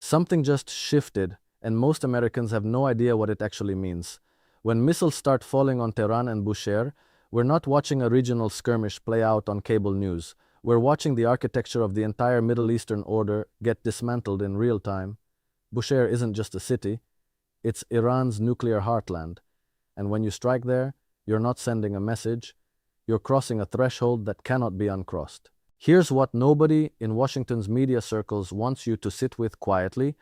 Something just shifted, and most Americans have no idea what it actually means. When missiles start falling on Tehran and Bushehr, we're not watching a regional skirmish play out on cable news. We're watching the architecture of the entire Middle Eastern order get dismantled in real time. Bushehr isn't just a city, it's Iran's nuclear heartland. And when you strike there, you're not sending a message, you're crossing a threshold that cannot be uncrossed. Here's what nobody in Washington's media circles wants you to sit with quietly.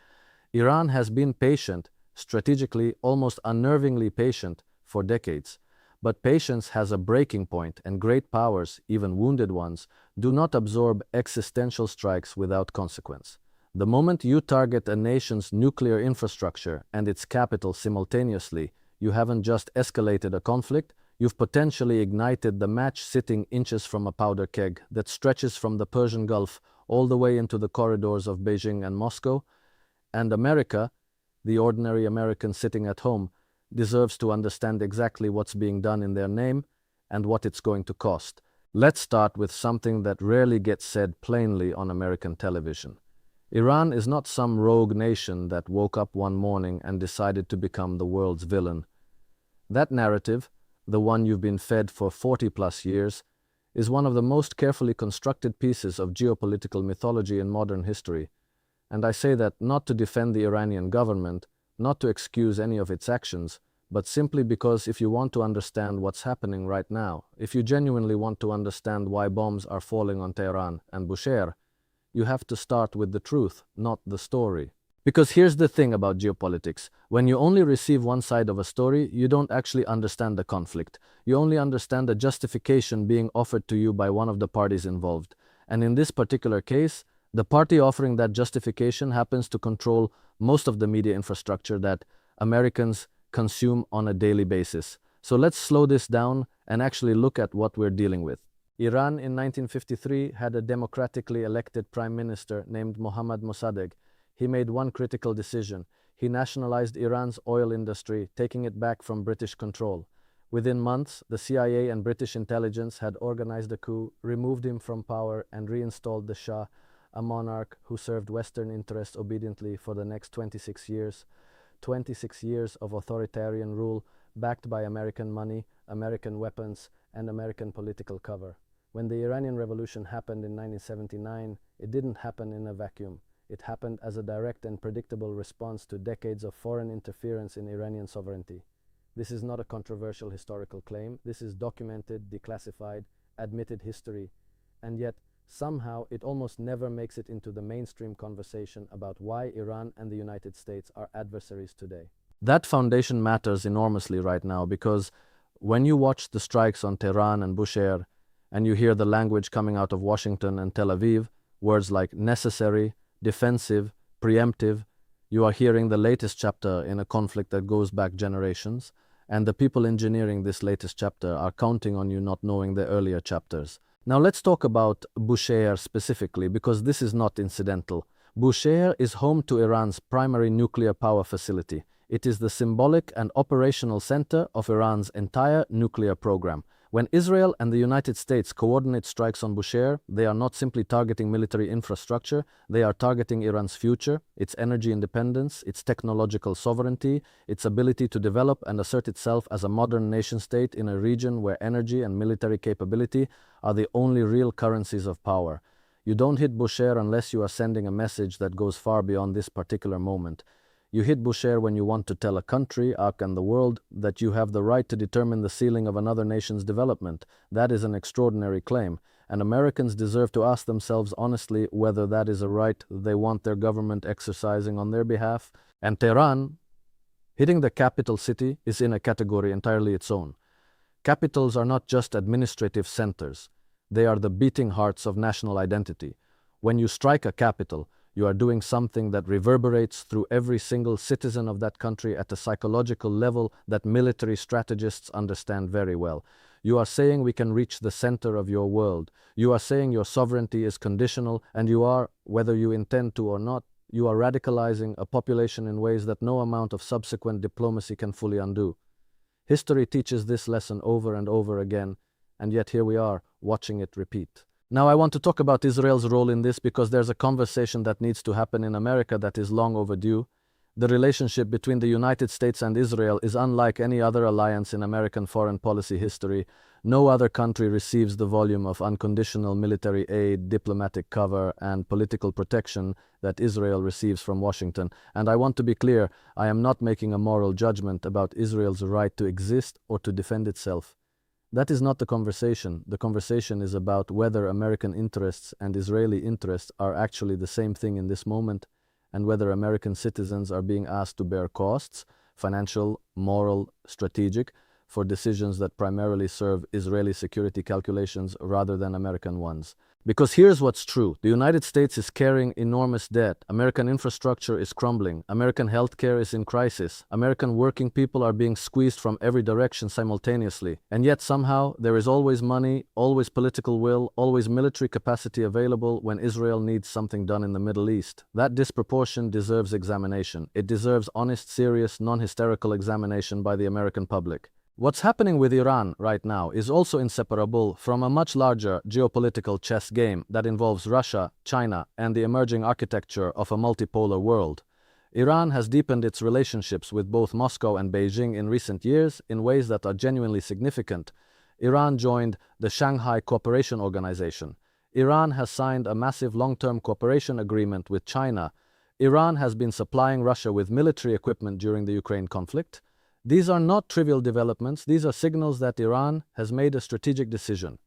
Iran has been patient, strategically, almost unnervingly patient, for decades. But patience has a breaking point, and great powers, even wounded ones, do not absorb existential strikes without consequence. The moment you target a nation's nuclear infrastructure and its capital simultaneously, you haven't just escalated a conflict, you've potentially ignited the match sitting inches from a powder keg that stretches from the Persian Gulf all the way into the corridors of Beijing and Moscow. And America, the ordinary American sitting at home, deserves to understand exactly what's being done in their name and what it's going to cost. Let's start with something that rarely gets said plainly on American television. Iran is not some rogue nation that woke up one morning and decided to become the world's villain. That narrative, the one you've been fed for 40+ years, is one of the most carefully constructed pieces of geopolitical mythology in modern history. And I say that not to defend the Iranian government, not to excuse any of its actions, but simply because if you want to understand what's happening right now, if you genuinely want to understand why bombs are falling on Tehran and Bushehr, you have to start with the truth, not the story. Because here's the thing about geopolitics. When you only receive one side of a story, you don't actually understand the conflict. You only understand the justification being offered to you by one of the parties involved. And in this particular case, the party offering that justification happens to control most of the media infrastructure that Americans consume on a daily basis. So let's slow this down and actually look at what we're dealing with. Iran in 1953 had a democratically elected prime minister named Mohammad Mossadegh. He made one critical decision. He nationalized Iran's oil industry, taking it back from British control. Within months, the CIA and British intelligence had organized a coup, removed him from power, and reinstalled the Shah, a monarch who served Western interests obediently for the next 26 years. 26 years of authoritarian rule, backed by American money, American weapons, and American political cover. When the Iranian Revolution happened in 1979, it didn't happen in a vacuum. It happened as a direct and predictable response to decades of foreign interference in Iranian sovereignty. This is not a controversial historical claim. This is documented, declassified, admitted history. And yet, somehow, it almost never makes it into the mainstream conversation about why Iran and the United States are adversaries today. That foundation matters enormously right now because when you watch the strikes on Tehran and Bushehr, and you hear the language coming out of Washington and Tel Aviv, words like necessary, defensive, preemptive, you are hearing the latest chapter in a conflict that goes back generations, and the people engineering this latest chapter are counting on you not knowing the earlier chapters. Now let's talk about Bushehr specifically, because this is not incidental. Bushehr is home to Iran's primary nuclear power facility. It is the symbolic and operational center of Iran's entire nuclear program. When Israel and the United States coordinate strikes on Bushehr, they are not simply targeting military infrastructure, they are targeting Iran's future, its energy independence, its technological sovereignty, its ability to develop and assert itself as a modern nation-state in a region where energy and military capability are the only real currencies of power. You don't hit Bushehr unless you are sending a message that goes far beyond this particular moment. You hit Bushehr when you want to tell a country, and the world, that you have the right to determine the ceiling of another nation's development. That is an extraordinary claim, and Americans deserve to ask themselves honestly whether that is a right they want their government exercising on their behalf. And Tehran, hitting the capital city, is in a category entirely its own. Capitals are not just administrative centers. They are the beating hearts of national identity. When you strike a capital, you are doing something that reverberates through every single citizen of that country at a psychological level that military strategists understand very well. You are saying we can reach the center of your world. You are saying your sovereignty is conditional, and you are, whether you intend to or not, you are radicalizing a population in ways that no amount of subsequent diplomacy can fully undo. History teaches this lesson over and over again, and yet here we are, watching it repeat. Now, I want to talk about Israel's role in this because there's a conversation that needs to happen in America that is long overdue. The relationship between the United States and Israel is unlike any other alliance in American foreign policy history. No other country receives the volume of unconditional military aid, diplomatic cover, and political protection that Israel receives from Washington. And I want to be clear, I am not making a moral judgment about Israel's right to exist or to defend itself. That is not the conversation. The conversation is about whether American interests and Israeli interests are actually the same thing in this moment, and whether American citizens are being asked to bear costs, financial, moral, strategic, for decisions that primarily serve Israeli security calculations rather than American ones. Because here's what's true. The United States is carrying enormous debt. American infrastructure is crumbling. American healthcare is in crisis. American working people are being squeezed from every direction simultaneously. And yet somehow there is always money, always political will, always military capacity available when Israel needs something done in the Middle East. That disproportion deserves examination. It deserves honest, serious, non-hysterical examination by the American public. What's happening with Iran right now is also inseparable from a much larger geopolitical chess game that involves Russia, China, and the emerging architecture of a multipolar world. Iran has deepened its relationships with both Moscow and Beijing in recent years in ways that are genuinely significant. Iran joined the Shanghai Cooperation Organization. Iran has signed a massive long-term cooperation agreement with China. Iran has been supplying Russia with military equipment during the Ukraine conflict. These are not trivial developments. These are signals that Iran has made a strategic decision.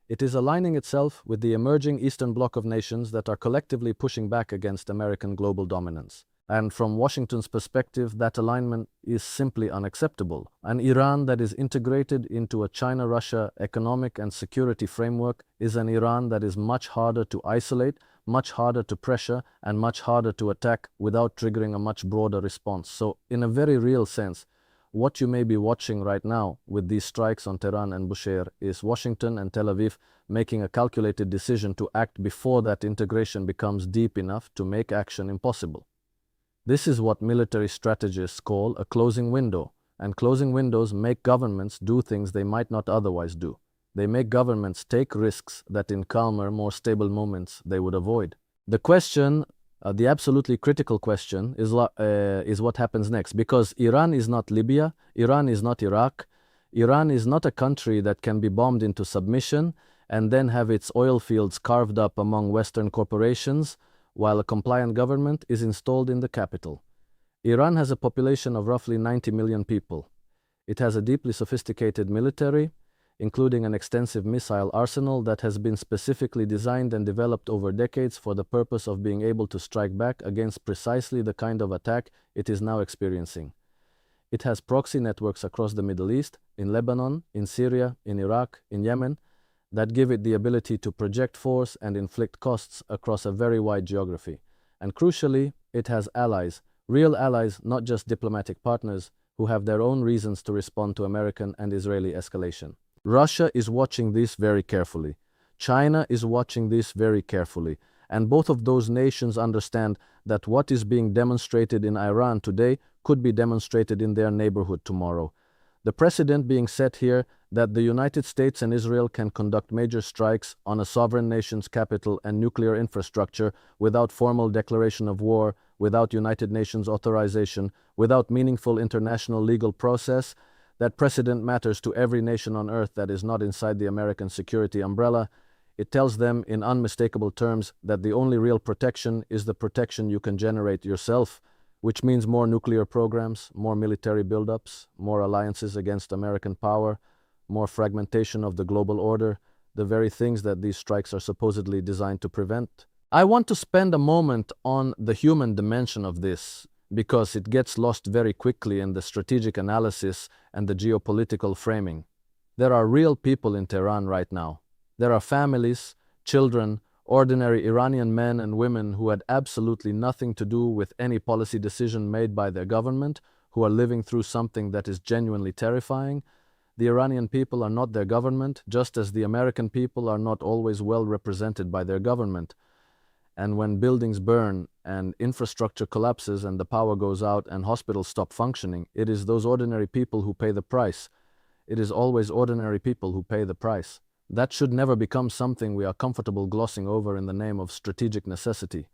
It is aligning itself with the emerging Eastern Bloc of nations that are collectively pushing back against American global dominance. And from Washington's perspective, that alignment is simply unacceptable. An Iran that is integrated into a China-Russia economic and security framework is an Iran that is much harder to isolate, much harder to pressure, and much harder to attack without triggering a much broader response. So, in a very real sense, what you may be watching right now with these strikes on Tehran and Bushehr is Washington and Tel Aviv making a calculated decision to act before that integration becomes deep enough to make action impossible. This is what military strategists call a closing window, and closing windows make governments do things they might not otherwise do. They make governments take risks that in calmer, more stable moments they would avoid. The absolutely critical question is what happens next, because Iran is not Libya, Iran is not Iraq, Iran is not a country that can be bombed into submission and then have its oil fields carved up among Western corporations while a compliant government is installed in the capital. Iran has a population of roughly 90 million people. It has a deeply sophisticated military, including an extensive missile arsenal that has been specifically designed and developed over decades for the purpose of being able to strike back against precisely the kind of attack it is now experiencing. It has proxy networks across the Middle East, in Lebanon, in Syria, in Iraq, in Yemen, that give it the ability to project force and inflict costs across a very wide geography. And crucially, it has allies, real allies, not just diplomatic partners, who have their own reasons to respond to American and Israeli escalation. Russia is watching this very carefully. China is watching this very carefully. And both of those nations understand that what is being demonstrated in Iran today could be demonstrated in their neighborhood tomorrow. The precedent being set here that the United States and Israel can conduct major strikes on a sovereign nation's capital and nuclear infrastructure without formal declaration of war, without United Nations authorization, without meaningful international legal process. That precedent matters to every nation on earth that is not inside the American security umbrella. It tells them in unmistakable terms that the only real protection is the protection you can generate yourself, which means more nuclear programs, more military buildups, more alliances against American power, more fragmentation of the global order, the very things that these strikes are supposedly designed to prevent. I want to spend a moment on the human dimension of this, because it gets lost very quickly in the strategic analysis and the geopolitical framing. There are real people in Tehran right now. There are families, children, ordinary Iranian men and women who had absolutely nothing to do with any policy decision made by their government, who are living through something that is genuinely terrifying. The Iranian people are not their government, just as the American people are not always well represented by their government. And when buildings burn and infrastructure collapses and the power goes out and hospitals stop functioning, it is those ordinary people who pay the price. It is always ordinary people who pay the price. That should never become something we are comfortable glossing over in the name of strategic necessity.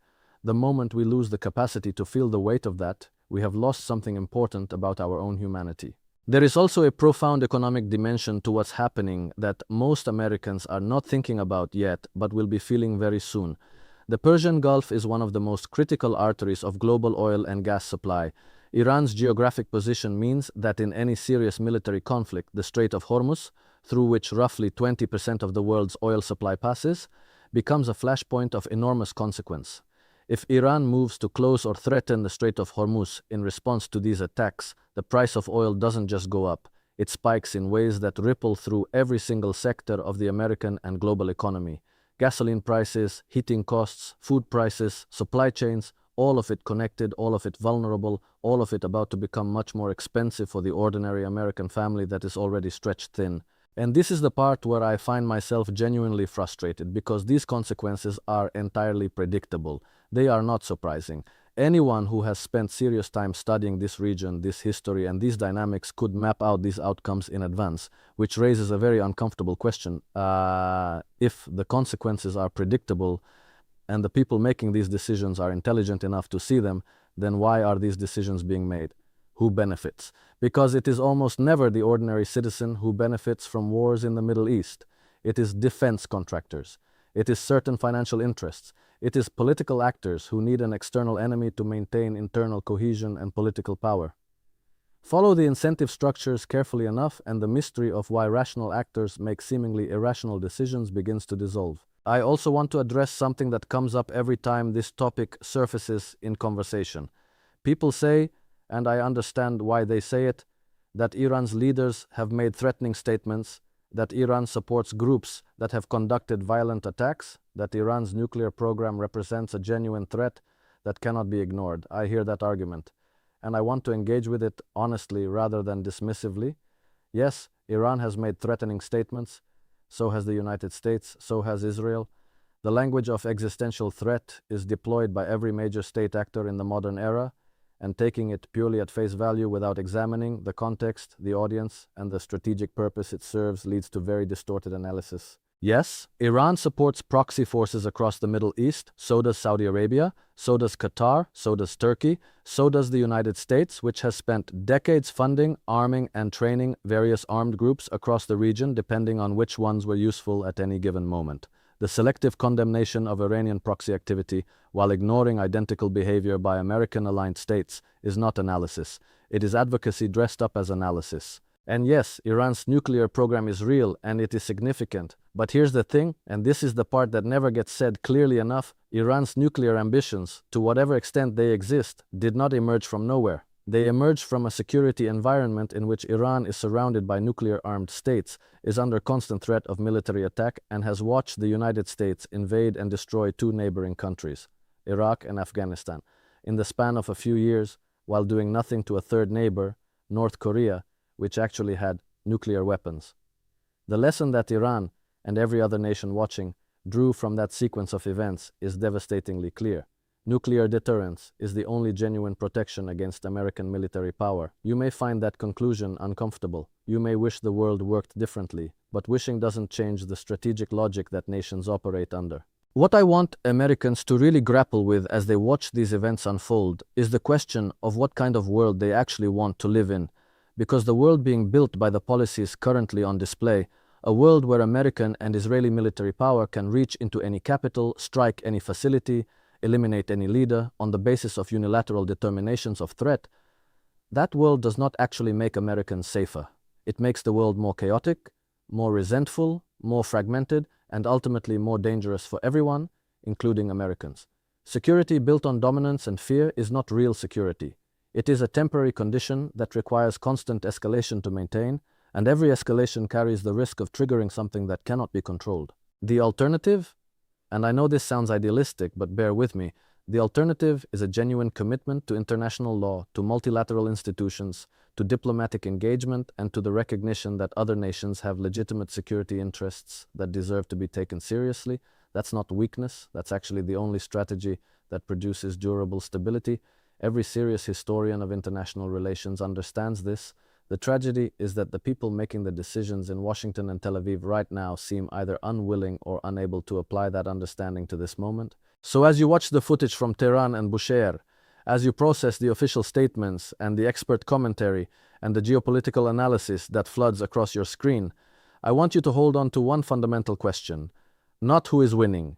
The moment we lose the capacity to feel the weight of that, we have lost something important about our own humanity. There is also a profound economic dimension to what's happening that most Americans are not thinking about yet, but will be feeling very soon. The Persian Gulf is one of the most critical arteries of global oil and gas supply. Iran's geographic position means that in any serious military conflict, the Strait of Hormuz, through which roughly 20% of the world's oil supply passes, becomes a flashpoint of enormous consequence. If Iran moves to close or threaten the Strait of Hormuz in response to these attacks, the price of oil doesn't just go up, it spikes in ways that ripple through every single sector of the American and global economy. Gasoline prices, heating costs, food prices, supply chains, all of it connected, all of it vulnerable, all of it about to become much more expensive for the ordinary American family that is already stretched thin. And this is the part where I find myself genuinely frustrated, because these consequences are entirely predictable. They are not surprising. Anyone who has spent serious time studying this region, this history, and these dynamics could map out these outcomes in advance, which raises a very uncomfortable question. If the consequences are predictable and the people making these decisions are intelligent enough to see them, then why are these decisions being made? Who benefits? Because it is almost never the ordinary citizen who benefits from wars in the Middle East. It is defense contractors. It is certain financial interests. It is political actors who need an external enemy to maintain internal cohesion and political power. Follow the incentive structures carefully enough, and the mystery of why rational actors make seemingly irrational decisions begins to dissolve. I also want to address something that comes up every time this topic surfaces in conversation. People say, and I understand why they say it, that Iran's leaders have made threatening statements, that Iran supports groups that have conducted violent attacks, that Iran's nuclear program represents a genuine threat that cannot be ignored. I hear that argument, and I want to engage with it honestly rather than dismissively. Yes, Iran has made threatening statements, so has the United States, so has Israel. The language of existential threat is deployed by every major state actor in the modern era, and taking it purely at face value without examining the context, the audience, and the strategic purpose it serves leads to very distorted analysis. Yes, Iran supports proxy forces across the Middle East, so does Saudi Arabia, so does Qatar, so does Turkey, so does the United States, which has spent decades funding, arming, and training various armed groups across the region depending on which ones were useful at any given moment. The selective condemnation of Iranian proxy activity, while ignoring identical behavior by American-aligned states, is not analysis. It is advocacy dressed up as analysis. And yes, Iran's nuclear program is real and it is significant. But here's the thing, and this is the part that never gets said clearly enough: Iran's nuclear ambitions, to whatever extent they exist, did not emerge from nowhere. They emerge from a security environment in which Iran is surrounded by nuclear-armed states, is under constant threat of military attack, and has watched the United States invade and destroy two neighboring countries, Iraq and Afghanistan, in the span of a few years, while doing nothing to a third neighbor, North Korea, which actually had nuclear weapons. The lesson that Iran, and every other nation watching, drew from that sequence of events is devastatingly clear. Nuclear deterrence is the only genuine protection against American military power. You may find that conclusion uncomfortable. You may wish the world worked differently, but wishing doesn't change the strategic logic that nations operate under. What I want Americans to really grapple with as they watch these events unfold is the question of what kind of world they actually want to live in, because the world being built by the policies currently on display, a world where American and Israeli military power can reach into any capital, strike any facility, eliminate any leader on the basis of unilateral determinations of threat, that world does not actually make Americans safer. It makes the world more chaotic, more resentful, more fragmented, and ultimately more dangerous for everyone, including Americans. Security built on dominance and fear is not real security. It is a temporary condition that requires constant escalation to maintain, and every escalation carries the risk of triggering something that cannot be controlled. The alternative? And I know this sounds idealistic, but bear with me. The alternative is a genuine commitment to international law, to multilateral institutions, to diplomatic engagement, and to the recognition that other nations have legitimate security interests that deserve to be taken seriously. That's not weakness. That's actually the only strategy that produces durable stability. Every serious historian of international relations understands this. The tragedy is that the people making the decisions in Washington and Tel Aviv right now seem either unwilling or unable to apply that understanding to this moment. So as you watch the footage from Tehran and Bushehr, as you process the official statements and the expert commentary and the geopolitical analysis that floods across your screen, I want you to hold on to one fundamental question. Not who is winning,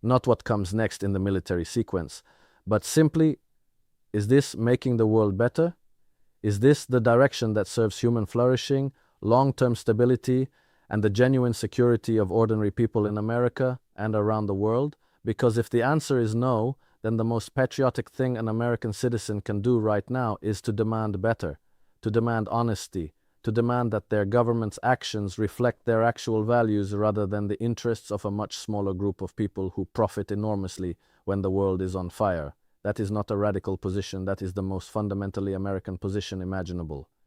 not what comes next in the military sequence, but simply, is this making the world better? Is this the direction that serves human flourishing, long-term stability, and the genuine security of ordinary people in America and around the world? Because if the answer is no, then the most patriotic thing an American citizen can do right now is to demand better, to demand honesty, to demand that their government's actions reflect their actual values rather than the interests of a much smaller group of people who profit enormously when the world is on fire. That is not a radical position, that is the most fundamentally American position imaginable.